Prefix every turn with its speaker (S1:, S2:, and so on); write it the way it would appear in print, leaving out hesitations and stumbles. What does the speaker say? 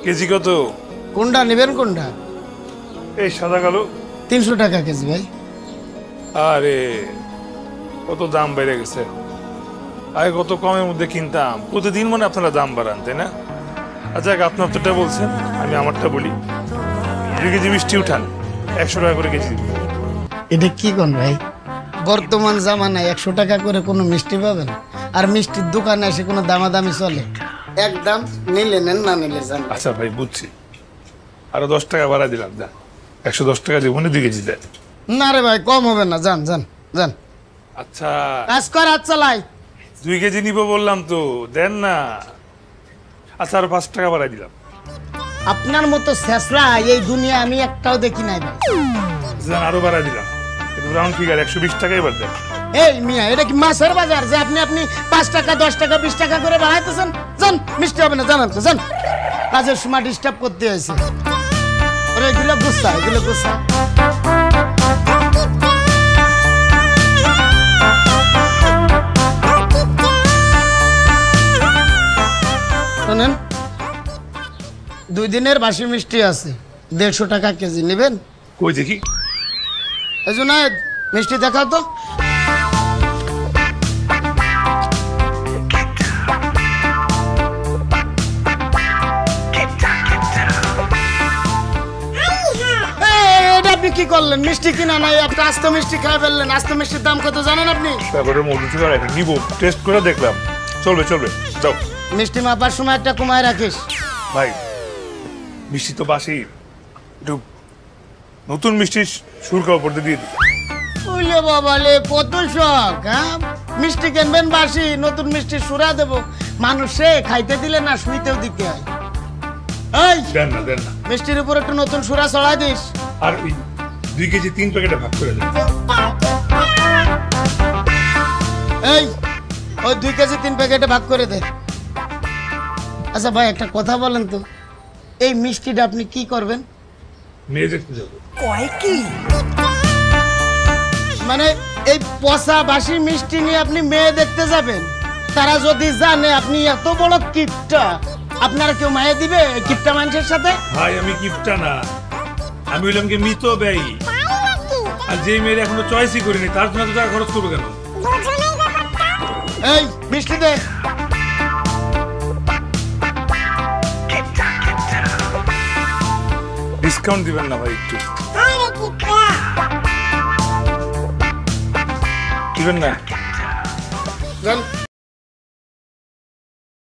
S1: KG কত?
S2: কোনটা নেবেন কোনটা?
S1: এই সাদা কালো।
S2: 300 টাকা কেজি ভাই।
S1: আরে কত দাম বেড়ে গেছে। আগে কত কমের মধ্যে কিনতাম, প্রতিদিন মনে আপনারা দাম বাড়ান, তাই না? আচ্ছা আপনার তোটা বলছেন, আমি আমারটা বলি। 2 কেজি মিষ্টি উঠান, 100 টাকা করে কেজি দিব।
S2: এটা কি কোন ভাই? বর্তমান জামানায় 100 টাকা করে কোনো মিষ্টি পাবেন? আর মিষ্টির দোকানে এসে কোনো দামাদামি চলে? একদম নিলে নেন, না নিলে যান।
S1: আচ্ছা ভাই বুঝছি, আরো 10 টাকা বাড়া দিলাম, যা 110 টাকা দিব, 2 কেজি দেয়।
S2: না রে ভাই, কম হবে না, যান যান যান।
S1: আচ্ছা
S2: কাজ কর, হাত চালাই।
S1: 2 কেজি নিব বললাম তো, দেন না। আচ্ছা আরো 5 টাকা বাড়াই দিলাম।
S2: আপনার মতো শেষরা এই দুনিয়া আমি একটাও দেখি নাই ভাই।
S1: যান আরো বাড়াই দিলাম, কিন্তু রাউন্ড ফিগার 120 টাকা এবার দেন।
S2: এই মিয়া, এটা কি মাছের বাজার যে আপনি 5 টাকা 10 টাকা 20 টাকা করে বাড়াইতেছেন? যান, মিষ্টি হবে না, জানান তো, যান। কাজের সময় ডিস্টার্ব করতে হয়েছে। এগুলো গুছা, এগুলো গুছা। শোনেন, 2 দিনের বাসি মিষ্টি আছে, 150 টাকা কেজি নেবেন?
S1: কই দেখি।
S2: এই জন্য মিষ্টি দেখাও তো। এটা আপনি কি করলেন? মিষ্টি কিনা নাই, একটা আস্ত মিষ্টি খাই ফেললেন। আস্ত মিষ্টির দাম কত জানেন আপনি?
S1: তারপরে মধু থেকে রাখি নিব, টেস্ট করে দেখলাম, চলবে চলবে, যাও।
S2: মিষ্টি মাপার সময় একটা কমায় রাখিস
S1: ভাই। মিষ্টি তো বাসি, একটু নতুন মিষ্টি সুরকা উপর দিয়ে দিই।
S2: ওইলে বাবালে, কত শখ! হ্যাঁ, মিষ্টি কিনবেন বাসি, নতুন মিষ্টি সুরা দেবো। মানুষে খাইতে দিলে না, শুইতেও দিতে হয়। এই
S1: দেন না দেন না।
S2: মিষ্টির উপর একটু নতুন সুরা ছড়াই দিস।
S1: আর ওই 2 কেজি 3 প্যাকেটে ভাগ করে দেন।
S2: এই ওই 2 কেজি 3 প্যাকেটে ভাগ করে দে। আচ্ছা ভাই, একটা কথা বলেন তো, এই মিষ্টিটা আপনি কি করবেন?
S1: মেয়ে দেখতে যাবো।
S2: কয় কি মানে? এই পচা বাসি মিষ্টি নিয়ে আপনি মেয়ে দেখতে যাবেন? তারা যদি জানে আপনি এত বড় কিপটা, আপনারা কেউ মায়ে দিবে এই কিপটা মানুষের সাথে?
S1: ভাই আমি কিপটা না, আমি হইলাম কি মৃত ব্যয়ী। আর যে মেয়ের এখনো চয়েসই করিনি, তার জন্য তো টাকা খরচ করবো কেন?
S2: এই মিষ্টি দে।
S1: ডিসকাউন্ট দিবেন না ভাই একটু? দিবেন না?
S2: চল।